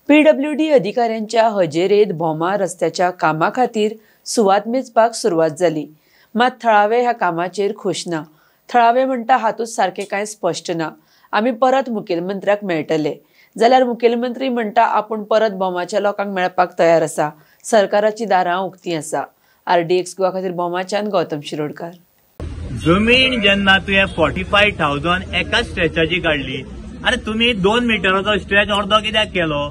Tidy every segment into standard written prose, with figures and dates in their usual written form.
PWD अधिकाऱ्यांच्या हजेरेत भोमा रस्त्याच्या कामा खातीर सुवात मेजपाक सुरवात जाली। मात थळावे ह्या कामाचेर खुश ना। थळावे म्हणटा हातूंत सारखे कांय स्पश्ट ना। आमी परत मुखेलमंत्र्याक मेळटले जाल्यार मुखेलमंत्री म्हणटा आपूण परत भोमाच्या लोकांक मेळपाक तयार आसा। सरकाराची दारां उक्तीं आसा। RDX गोवा खातीर भोमाच्यान गौतम शिरोडकार। जमीन जेन्ना तुवें 45,000 एका स्ट्रेचाची काढली आनी तुमी 2 मिटराचो स्ट्रेच अर्दो कित्याक केलो?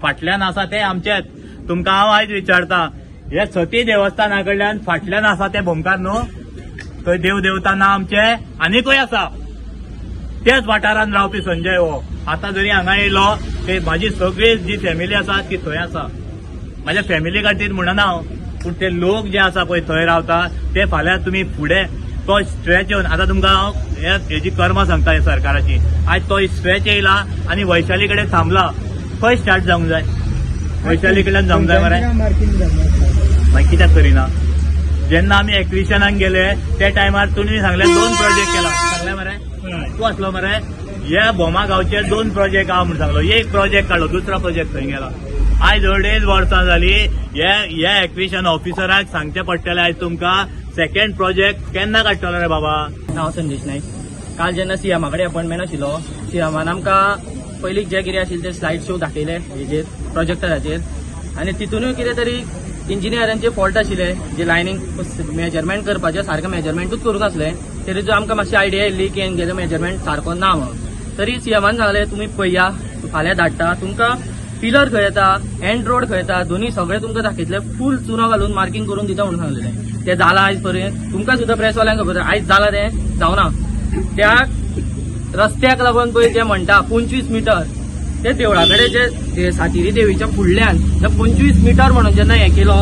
फाटल्यान आसा ते आमचेच। तुमकां हांव आयज विचारता, हे सती देवस्थाना कडल्यान फाटल्यान आसा ते भोमकार न्हू? थंय देव देवता ना आमचे आनीकूय आसा। त्याच वाठारान रावपी संजय हो आतां जरी हांगा येयलो ते म्हाजी सगळी जी फॅमिली आसा ती थंय आसा। म्हाज्या फॅमिली खातीर म्हणना हांव, पूण ते लोक जे आसा पळय थंय रावता ते फाल्यां तुमी फुडें तो स्ट्रेच येवन आतां तुमकां हांव हेजी कर्मा सांगता हे सरकाराची। आयज तो स्ट्रेच येयला आनी वैशाली कडेन थांबला, खंय स्टार्ट जावंक जाय? वैशाली कडल्यान जावंक जाय मरे? मागीर कित्याक करिना? जेन्ना आमी एक्विशनाक गेले त्या टायमार तुमी सांगले 2 प्रोजेक्ट केला, सांगले मरे? तूं आसलो मरे? ह्या भोमा गांवचे 2 प्रोजेक्ट आहा म्हूण सांगलो, एक प्रोजेक्ट काडलो, दुसरो प्रोजेक्ट थंय गेला। आयज 2.5 वर्सां जाली ह्या एक्विशन ऑफिसराक सांगचे पडटले आयज तुमकां सेकंड प्रोजेक्ट केन्ना काडटलो रे बाबा? हांव संदेश नायक। काल जेन्ना सीएमा कडेन अपॉइंटमेंट आशिल्लो, सीएमान आमकां पयलीं जे कितें आशिल्लें ते स्लायड शो दाखयले हेजेर प्रोजेक्टाचेर, आनी तितूनय कितें तरी इंजिनियरांचे फॉल्ट आशिल्ले, जे लायनींग मेजरमेंट करपाचे सारकें मेजरमेंटूच करूंक नासले। तेजेर आमकां मातशी आयडिया येयल्ली की हेंगेलो मेजरमेंट सारको ना म्हणून। तरी सीएमान सांगलें तुमी पळया, फाल्यां धाडटा तुमकां पिलर खंय येता, एंड रोड खंय येता, दोन्ही सगळे तुमकां दाखयतले, फूल चुनो घालून मार्किंग करून दिता म्हणून सांगलेलें। ते जाला आयज पर्यंत, तुमकां सुद्दां प्रेसवाल्यांक खबर आयज जाला तें जावना। त्या रस्त्याक लागून पळय जे म्हणटा 25 मिटर, ते देवळा कडेन जे सातेरी देवीच्या फुडल्यान 25 मिटर म्हणून जेन्ना हें केलो,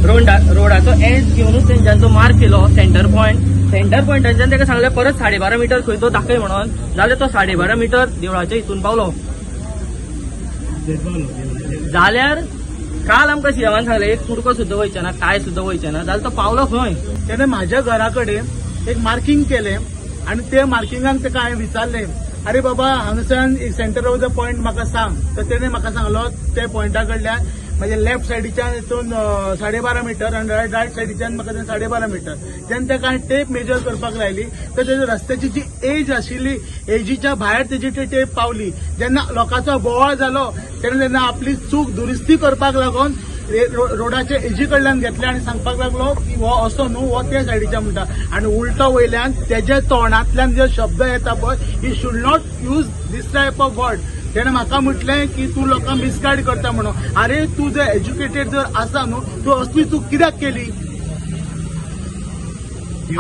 रोडाचो एंड घेवनूच तेंच्यान तो मार्क केलो सेंटर पॉयंटाच्यान ताका सांगलें परत 12.5 मिटर खंय तो दाखय म्हणून, जाल्यार तो 12.5 मिटर देवळाच्या हितून पावलो। जाल्यार काल आमकां सीएमान सांगलें एक कुडको सुद्दां वयचे ना, काय सुद्दां वयचे ना, जाल्यार तो पावलो खंय? त्याने म्हाज्या घरा कडेन एक मार्किंग केलें आनी ते मार्किंगाक ताका हांवें विचारलें, अरे बाबा हांगासान सेंटर ऑफ द पॉयंट म्हाका सांग। तर तेणे म्हाका सांगलो ते पॉयंटा कडल्यान म्हाज्या लेफ्ट सायडीच्यान हितून 12.5 मिटर आनी रायट सायडीच्यान म्हाका 12.5 मिटर। जेन्ना ताका हांवें टेप मेजर करपाक लायली तर तेच्या रस्त्याची जी एज आशिल्ली, एजीच्या भायर तेजी टेप पावली। जेन्ना लोकांचो बोवाळ जालो तेन्ना आपली चूक दुरुस्ती करपाक लागून रोडाच्या एजी कडल्यान घेतले आनी सांगपाक लागलो की हो असो न्हू, हो त्या सायडीच्या म्हणटा, आनी उलटो वयल्यान तेज्या तोंडांतल्यान जे शब्द येता पळय, he should not use this type of word. तेणे म्हाका म्हटलें की तूं लोकांक मिसगायड करता म्हणून। अरे तूं जर एज्युकेटेड जर आसा न्हू, तूं असली चूक कित्याक केली?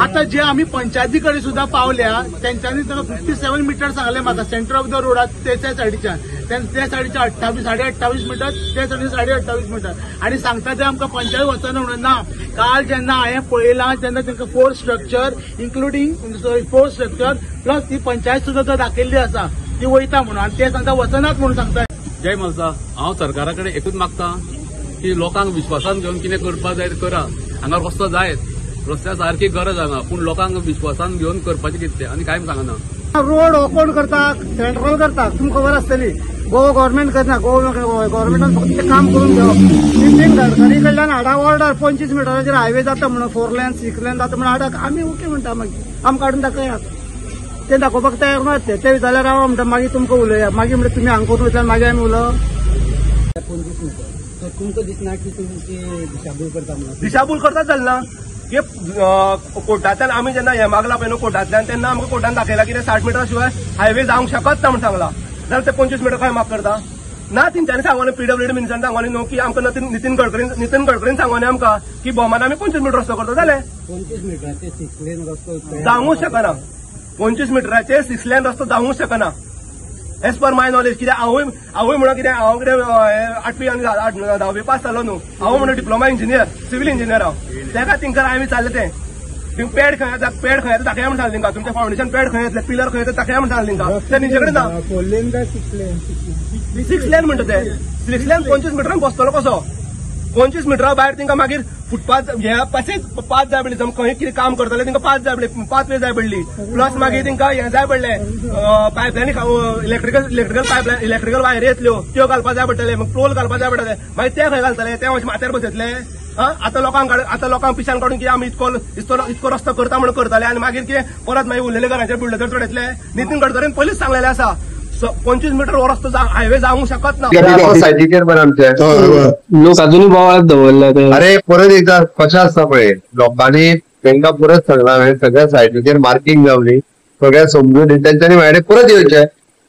आता जे आम्ही पंचायती कडेन सुद्दां पावल्या, तेंच्यांनी ताका 57 मिटर सांगले म्हाका सेंटर ऑफ द रोडात त्या सायडीच्यान, त्या सायडीच्या 28 मिटर, त्या सायडीन 28.5 मिटर, आनी सांगता ते आमकां पंचायत वचना म्हणून ना। काल जेन्ना हांवें पळयलां तेन्ना तांकां 4 स्ट्रक्चर इंक्लुडींग 4 स्ट्रक्चर प्लस ती पंचायत सुद्दां दाखयल्ली आसा ती वयता म्हणून, आनी ते सांगता वचनात म्हणून सांगता। जय मनसा, हांव सरकारा कडेन एकूच मागता की लोकांक विश्वासान घेवन कितें करपाक जाय करा। हांगा रस्तो जायत, रस्त्या सारकी गरज हांगा, पूण लोकांक विश्वासान घेवन करपाचें कितें आनी कांय सांगना। रोड ओपन करता, सेंट्रल करता, तुमकां खबर आसतली। गोवा गव्हर्नमेंट करना, गव्हर्नमेंटान फक्त ते काम करून घेवप। नितीन गडकरी कडल्यान हाडा ऑर्डर 25 मिटराचेर हायवे जाता म्हणून, 4 लेन 6 लेन जाता म्हणून हाडा, आमी ओके म्हणटा, मागीर आमकां काडून दाखयात। ते दाखोवपाक तयार नात ते जाल्यार राव म्हणटा, मागीर तुमकां उलया, मागीर म्हणटा तुमी हांगा करून वयतल्यार मागीर आमी उलो 25 मिटर। तुमकां दिसना की तुमची दिशाभूल करता म्हणून? दिशाभूल करता चलना। हे कोर्टांतल्यान आमी जेन्ना हे मागला पळय न्हू कोर्टांतल्यान, तेन्ना आमकां कोर्टान दाखयला की 60 मिटरा शिवाय हायवे जावंक शकत ना म्हणून सांगला। जाल्यार ते 25 मिटर खंय माग करता? ना तेंच्यांनी सांगोलें, PWD मिनिस्टरान सांगोलें न्हू की आमकां नितीन गडकरीन सांगोलें आमकां की भोमान आमी 25 मिटर रस्तो करता, जालें। 25 मिटराचे 6 लेन रस्तो जावंकूच शकना। 25 मिटराचे 6 लेन रस्तो जावंकूच शकना एज पर माय नॉलेज। कित्याक हांवूय म्हणून कितें हांव कितें 8वी आनी 10वी पास जालो न्हू, हांव म्हणून डिप्लोमा इंजिनियर, सिव्हिल इंजिनियर हांव। तेका तिंकर हांवें विचारलें तें पॅड खंय येता, पॅड खंय येता दाखया म्हणून सांगलें तिंका, तुमचें फावंडेशन पॅड खंय येतलें, पिलर खंय येता दाखया म्हणून सांगलें तिंका। ते तेंचे कडेन ना, 6 लेन म्हणटा ते 6 लेन 25 मिटरान बसतलो कसो? 25 मिटरा भायर तिंका मागीर फुटपाथ हे पासेच पाच जाय पडली खंय कितें काम करतले तांकां पाच जाय पडली पाच वे जाय पडली प्लस मागीर तांकां हे जाय पडले पायपलायनी इलेक्ट्रिकल वायरी येतल्यो त्यो घालपाक जाय पडटले मग पोल घालपाक जाय पडटले मागीर ते खंय घालतले ते मातशें माथ्यार बसयतले आता लोकांक पिशान काडून कितें आमी इतको रस्तो करता म्हणून करतले आनी मागीर कितें परत मागीर उरलेले घरांचेर बुलडोजर चडयतले नितीन गडकरीन पयलींच सांगलेलें आसा 25 मीटर हो रस्तो हायवे जावंक शकत ना सायटीचेर पण आमचे लोक अजूनही बोवाळात दवरला अरे परत एकदा कशें आसता पळय लोकांनी तांकां परत सांगला सगळ्या सायटीचेर मार्किंग जावली सगळ्या समजून तेंच्यांनी माझ्याकडे परत येवचे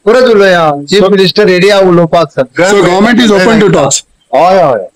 परत उलया चीफ मिनिस्टर रेडी आहा उलोवपाक सगळ्या government is open to talks हय हय